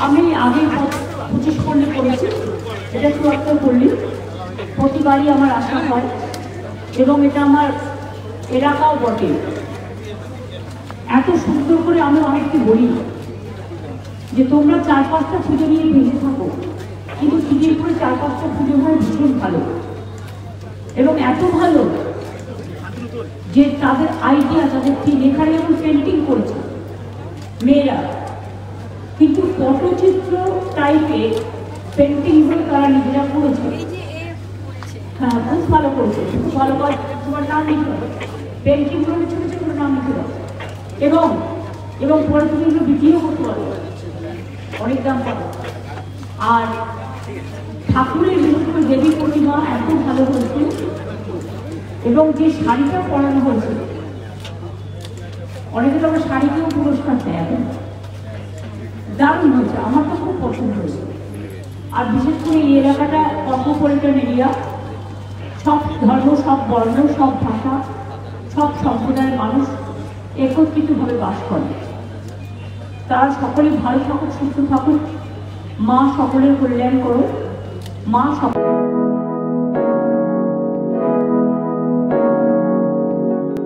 আমি আগে 25 পল্লী করেছি, এটা 74 পল্লী। প্রতিবারই আমার আসা হয় এবং এটা আমার এলাকাও বটে। এত সুন্দর করে আমি অনেককে বলি যে তোমরা 4-5টা পুজো নিয়ে ভেঙে থাকো, কিন্তু খিদিরপুরে 4-5টা পুজো হয় ভীষণ ভালো, এবং এত ভালো যে তাদের আইডিয়া, তাদের থিম, এখানে যেমন পেন্টিং করেছে মেয়েরা, কিন্তু পটচিত্র টাইপের পেন্টিংগুলো তারা নিজেরা করেছে। হ্যাঁ, খুব ভালো করেছে, খুব ভালো করে তোমার নাম লিখতে হবে, পেন্টিংগুলো ছোট ছোট করে নাম লিখতে হবে, এবং পরে তুমি এগুলো বিক্রিও করতে পারো, অনেক দাম পাবো। আর ঠাকুরের বিশেষ করে দেবী প্রতিমা এত ভালো হয়েছে, এবং যে শাড়িটা পরানো হয়েছে, অনেকে তো আমরা শাড়িকেও পুরস্কার দেয়, এখন দারুণ হয়েছে, আমার তো খুব পছন্দ হয়েছে। আর বিশেষ করে এই এলাকাটা কসমোপলিটন এরিয়া, সব ধর্ম, সব বর্ণ, সব ভাষা, সব সম্প্রদায়ের মানুষ একত্রিতভাবে বাস করে। তারা সকলে ভালো থাকুক, সুস্থ থাকুক, মা সকলের কল্যাণ করো, মা সকল